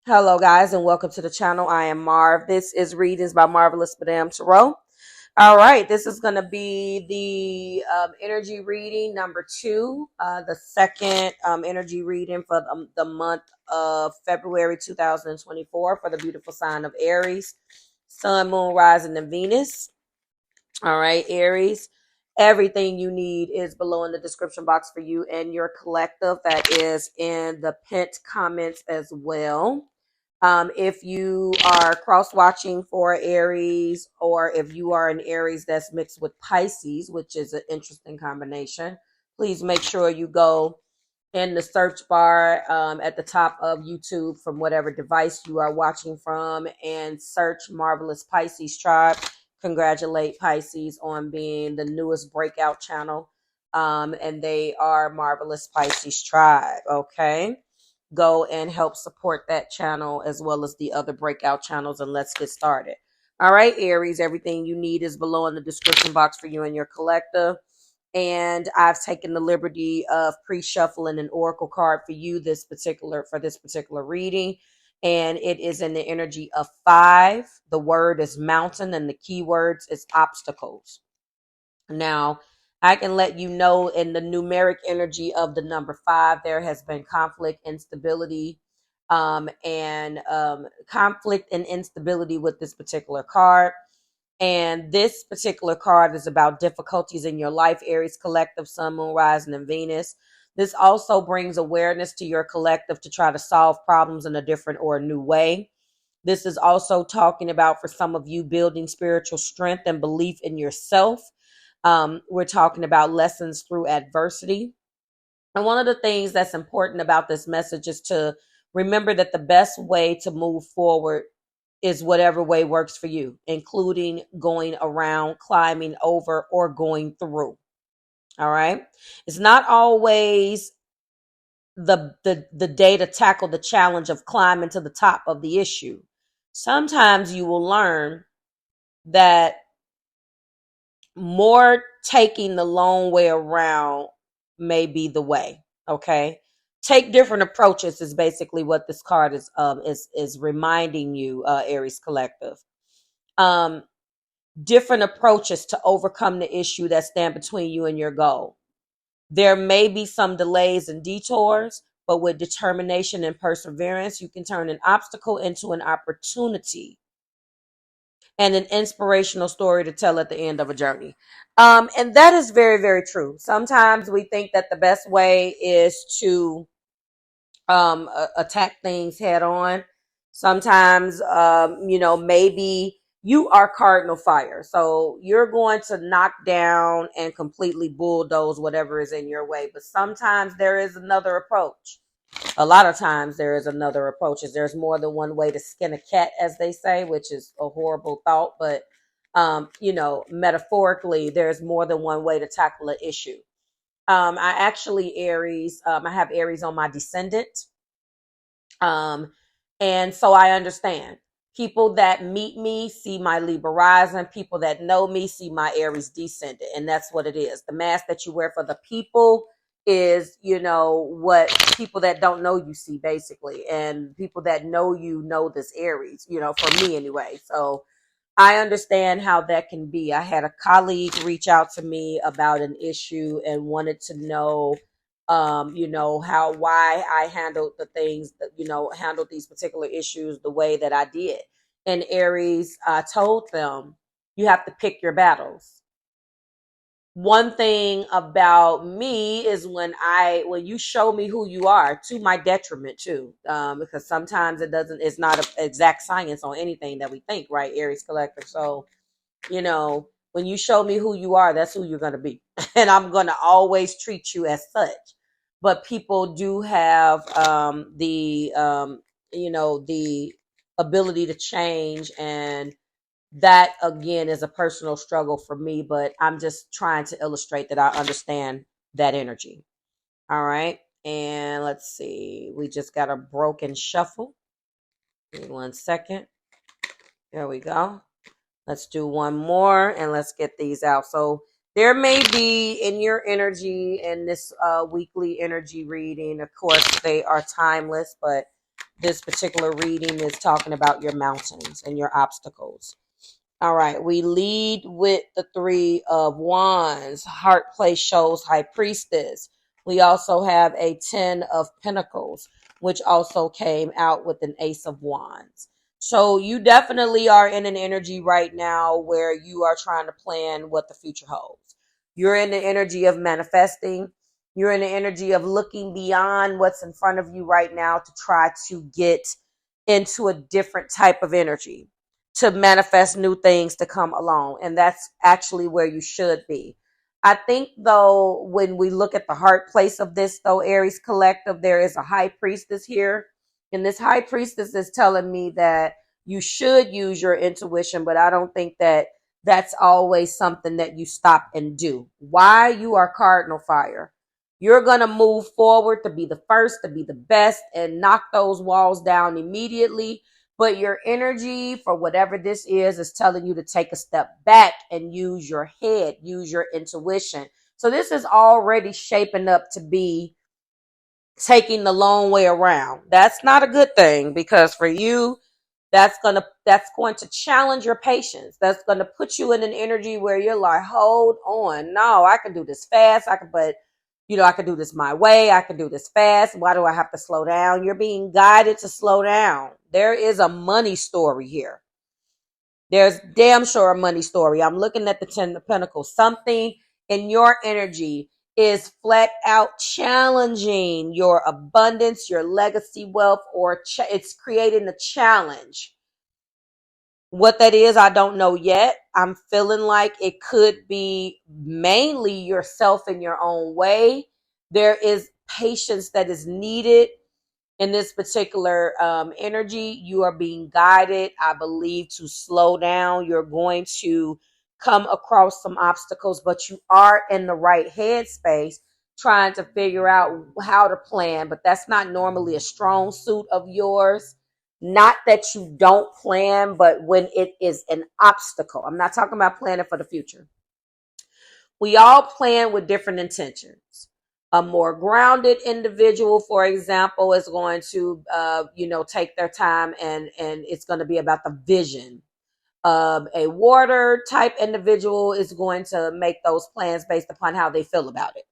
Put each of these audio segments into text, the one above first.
Hello, guys, and welcome to the channel. I am Marv. This is Readings by Marvelous Madame Tarot. All right, this is going to be the energy reading number 2, the second energy reading for the month of February 2024 for the beautiful sign of Aries, Sun, Moon, Rising, and Venus. All right, Aries. Everything you need is below in the description box for you and your collective. That is in the pinned comments as well. If you are cross-watching for Aries, or if you are an Aries that's mixed with Pisces, which is an interesting combination, please make sure you go in the search bar at the top of YouTube from whatever device you are watching from and search Marvelous Pisces Tribe. Congratulate Pisces on being the newest breakout channel. And they are Marvelous Pisces Tribe. Okay. Go and help support that channel as well as the other breakout channels, and let's get started. All right, Aries, everything you need is below in the description box for you and your collective. And I've taken the liberty of pre-shuffling an oracle card for you for this particular reading. And it is in the energy of 5. The word is mountain and the keywords is obstacles. Now, I can let you know in the numeric energy of the number 5, there has been conflict, instability, and conflict and instability with this particular card. And this particular card is about difficulties in your life, Aries collective, Sun, Moon, Rising, and Venus. This also brings awareness to your collective to try to solve problems in a different or a new way. This is also talking about, for some of you, building spiritual strength and belief in yourself. We're talking about lessons through adversity. And one of the things that's important about this message is to remember that the best way to move forward is whatever way works for you, including going around, climbing over, or going through. All right. It's not always the day to tackle the challenge of climbing to the top of the issue. Sometimes you will learn that more taking the long way around may be the way. Okay. Take different approaches is basically what this card is reminding you, Aries collective. Different approaches to overcome the issue that stand between you and your goal. There may be some delays and detours, but with determination and perseverance, you can turn an obstacle into an opportunity and an inspirational story to tell at the end of a journey. And that is very, very true. Sometimes we think that the best way is to attack things head on. Sometimes, maybe you are cardinal fire. So you're going to knock down and completely bulldoze whatever is in your way. But sometimes there is another approach. A lot of times there is another approach. There's more than one way to skin a cat, as they say, which is a horrible thought. But, metaphorically, there's more than one way to tackle an issue. I actually I have Aries on my descendant. And so I understand. People that meet me see my Libra rising. People that know me see my Aries descendant. And that's what it is. The mask that you wear for the people is, what people that don't know you see, basically. And people that know you know this Aries, for me anyway. So I understand how that can be. I had a colleague reach out to me about an issue and wanted to know, why I handled the things that, handled these particular issues the way that I did. And Aries, I told them, you have to pick your battles. One thing about me is when you show me who you are, to my detriment too, because sometimes it's not an exact science on anything that we think, right, Aries collective. So, when you show me who you are, that's who you're going to be. And I'm going to always treat you as such. But people do have the ability to change, and that again is a personal struggle for me, but I'm just trying to illustrate that I understand that energy. All right. And let's see. We just got a broken shuffle. Give me 1 second. There we go. Let's do one more and let's get these out. So there may be in your energy in this weekly energy reading, of course, they are timeless, but this particular reading is talking about your mountains and your obstacles. All right, we lead with the Three of Wands. Heart place shows High Priestess. We also have a 10 of Pentacles, which also came out with an Ace of Wands. So you definitely are in an energy right now where you are trying to plan what the future holds. You're in the energy of manifesting. You're in the energy of looking beyond what's in front of you right now to try to get into a different type of energy, to manifest new things to come along. And that's actually where you should be. I think, though, when we look at the heart place of this, though, Aries collective, there is a high priestess here. And this high priestess is telling me that you should use your intuition, but I don't think that that's always something that you stop and do. Why? You are cardinal fire. You're going to move forward to be the first, to be the best, and knock those walls down immediately. But your energy for whatever this is telling you to take a step back and use your head, use your intuition. So this is already shaping up to be taking the long way around. That's not a good thing, because for you, that's going to challenge your patience. That's going to put you in an energy where you're like, hold on. No, I can do this fast. I can do this my way. I can do this fast. Why do I have to slow down? You're being guided to slow down. There is a money story here. There's damn sure a money story. I'm looking at the 10 of Pentacles. Something in your energy is flat out challenging your abundance, your legacy wealth, or it's creating a challenge. What that is, I don't know yet. I'm feeling like it could be mainly yourself in your own way. There is patience that is needed in this particular energy. You are being guided, I believe, to slow down. You're going to come across some obstacles, but you are in the right headspace trying to figure out how to plan. But that's not normally a strong suit of yours. Not that you don't plan, but when it is an obstacle. I'm not talking about planning for the future. We all plan with different intentions. A more grounded individual, for example, is going to, take their time and it's going to be about the vision. A water type individual is going to make those plans based upon how they feel about it.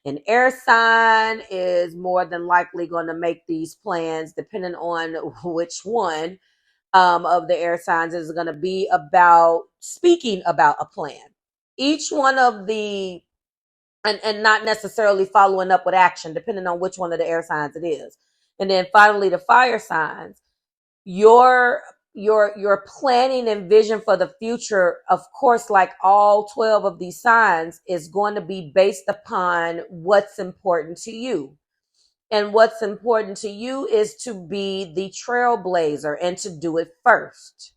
An air sign is more than likely going to make these plans, depending on which one of the air signs is going to be about speaking about a plan. Each one of the and not necessarily following up with action, depending on which one of the air signs it is. And then finally, the fire signs. Your planning and vision for the future, of course, like all 12 of these signs, is going to be based upon what's important to you. And what's important to you is to be the trailblazer and to do it first.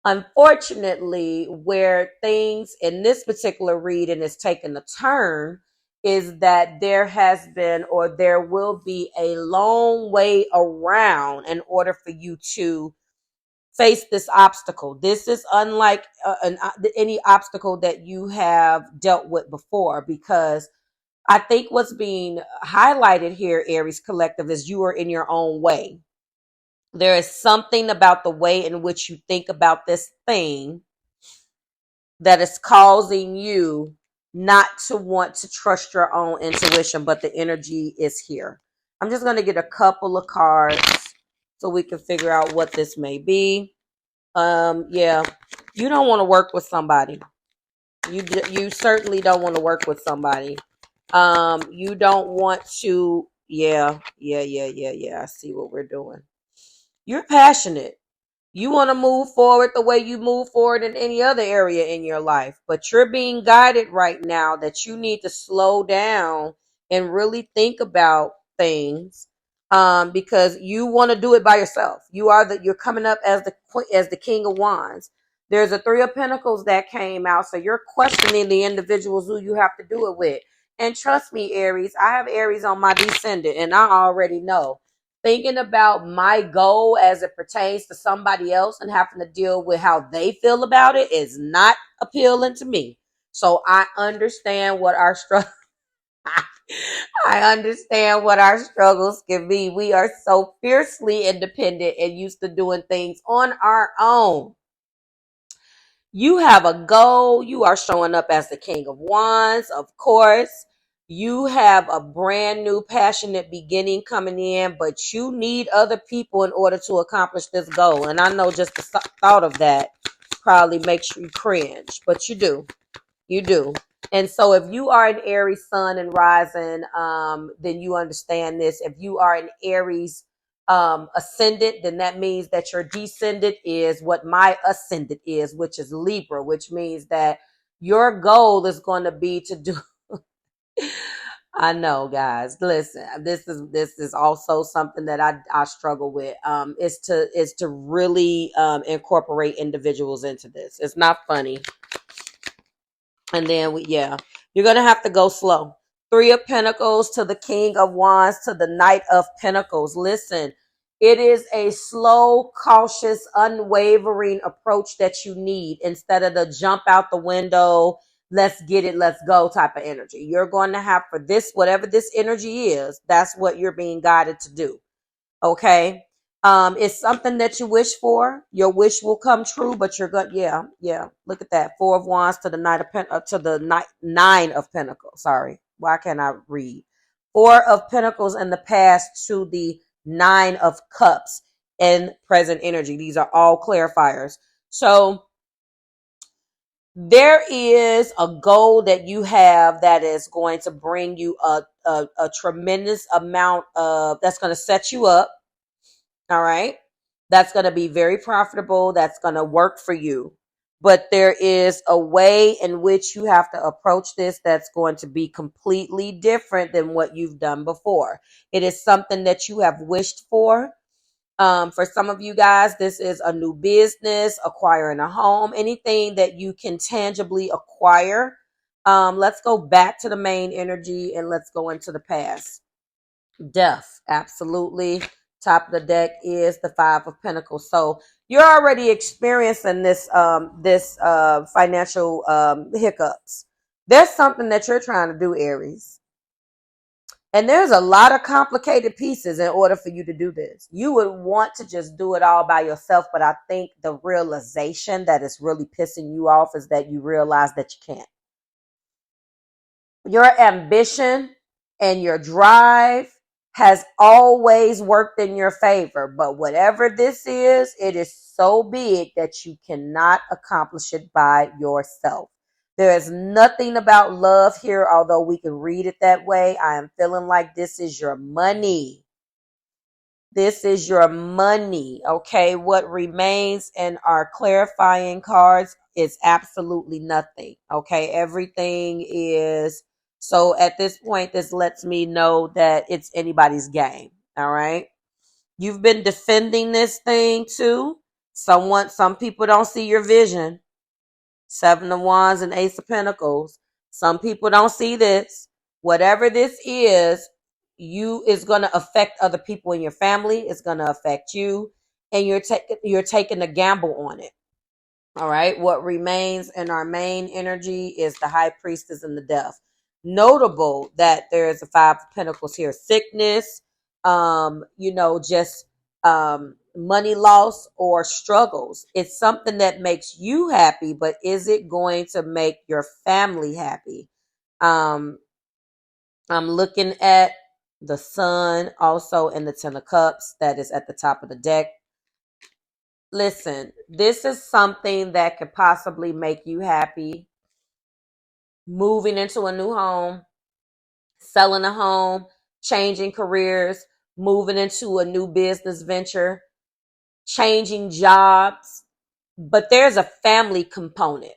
Unfortunately, where things in this particular reading is taking a turn is that there has been, or there will be, a long way around in order for you to face this obstacle. This is unlike any obstacle that you have dealt with before, because I think what's being highlighted here, Aries collective, is you are in your own way. There is something about the way in which you think about this thing that is causing you not to want to trust your own intuition, but the energy is here. I'm just going to get a couple of cards so we can figure out what this may be. Yeah, you don't want to work with somebody. You certainly don't want to work with somebody. You don't want to. Yeah. I see what we're doing. You're passionate. You want to move forward the way you move forward in any other area in your life, but you're being guided right now that you need to slow down and really think about things, because you want to do it by yourself. You're coming up as the King of Wands. There's a Three of Pentacles that came out, so you're questioning the individuals who you have to do it with. And trust me, Aries, I have Aries on my descendant, and I already know. Thinking about my goal as it pertains to somebody else and having to deal with how they feel about it is not appealing to me. So I understand what our struggle. I understand what our struggles can be. We are so fiercely independent and used to doing things on our own. You have a goal. You are showing up as the King of Wands, of course. You have a brand new passionate beginning coming in, but you need other people in order to accomplish this goal. And I know just the thought of that probably makes you cringe, but you do. You do. And so if you are an Aries sun and rising, then you understand this. If you are an Aries ascendant, then that means that your descendant is what my ascendant is, which is Libra, which means that your goal is going to be to do. I know, guys. Listen, this is also something that I struggle with. Is to really incorporate individuals into this. It's not funny. And then you're going to have to go slow. 3 of Pentacles to the King of Wands to the Knight of Pentacles. Listen, it is a slow, cautious, unwavering approach that you need instead of the jump out the window, let's get it, let's go type of energy. You're going to have for this, whatever this energy is, that's what you're being guided to do. Okay. It's something that you wish for. Your wish will come true, but you're good. Yeah. Look at that. 4 of Wands to the Nine of Pentacles. Sorry. Why can't I read? 4 of Pentacles in the past to the 9 of Cups in present energy. These are all clarifiers. So there is a goal that you have that is going to bring you a tremendous amount of, that's going to set you up. All right. That's going to be very profitable. That's going to work for you. But there is a way in which you have to approach this that's going to be completely different than what you've done before. It is something that you have wished for. For some of you guys, this is a new business, acquiring a home, anything that you can tangibly acquire. Let's go back to the main energy and let's go into the past. Death. Absolutely. Top of the deck is the 5 of Pentacles. So you're already experiencing this financial hiccups. There's something that you're trying to do, Aries. And there's a lot of complicated pieces in order for you to do this. You would want to just do it all by yourself, but I think the realization that is really pissing you off is that you realize that you can't. Your ambition and your drive has always worked in your favor. But whatever this is, it is so big that you cannot accomplish it by yourself. There is nothing about love here, although we can read it that way. I am feeling like this is your money. This is your money. Okay. What remains in our clarifying cards is absolutely nothing. Okay. Everything is. So at this point, this lets me know that it's anybody's game. All right. You've been defending this thing too. Some people don't see your vision. 7 of Wands and Ace of Pentacles. Some people don't see this. Whatever this is going to affect other people in your family. It's going to affect you, and you're taking a gamble on it. All right. What remains in our main energy is the High Priestess and the Death. Notable that there is a 5 of Pentacles here. Sickness, just money loss or struggles. It's something that makes you happy, but is it going to make your family happy? I'm looking at the Sun also in the 10 of Cups that is at the top of the deck. Listen, this is something that could possibly make you happy. Moving into a new home, selling a home, changing careers, moving into a new business venture, changing jobs. But there's a family component.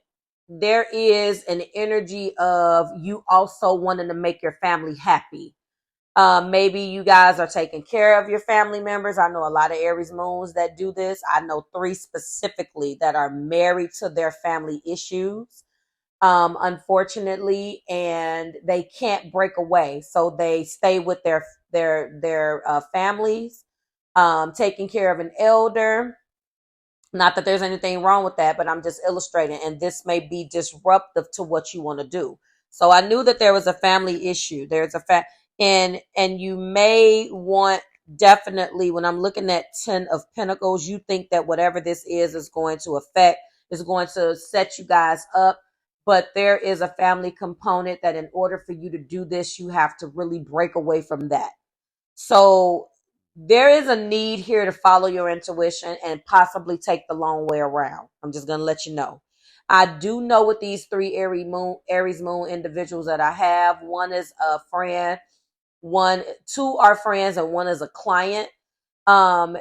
There is an energy of you also wanting to make your family happy. Maybe you guys are taking care of your family members. I know a lot of Aries moons that do this. I know 3 specifically that are married to their family issues, unfortunately, and they can't break away. So they stay with their families, taking care of an elder. Not that there's anything wrong with that, but I'm just illustrating. And this may be disruptive to what you want to do. So I knew that there was a family issue. There's a and you may want, definitely, when I'm looking at 10 of Pentacles, you think that whatever this is going to affect, is going to set you guys up. But there is a family component that in order for you to do this, you have to really break away from that. So there is a need here to follow your intuition and possibly take the long way around. I'm just going to let you know. I do know with these three Aries moon individuals that I have, one is a friend, two are friends, and one is a client. Um,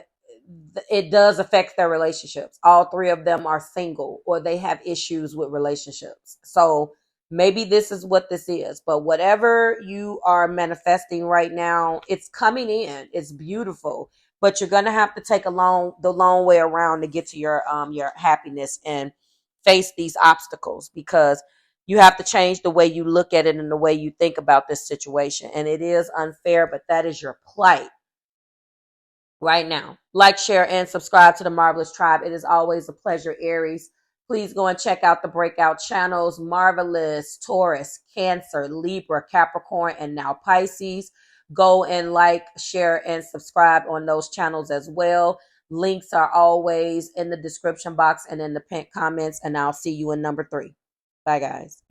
it does affect their relationships. All three of them are single or they have issues with relationships. So maybe this is what this is. But whatever you are manifesting right now, it's coming in. It's beautiful. But you're gonna have to take the long way around to get to your happiness and face these obstacles, because you have to change the way you look at it and the way you think about this situation. And it is unfair, but that is your plight right now. Like, share, and subscribe to the Marvelous Tribe. It is always a pleasure, Aries. Please go and check out the breakout channels: Marvelous, Taurus, Cancer, Libra, Capricorn, and now Pisces. Go and like, share, and subscribe on those channels as well. Links are always in the description box and in the pinned comments. And I'll see you in number 3. Bye, guys.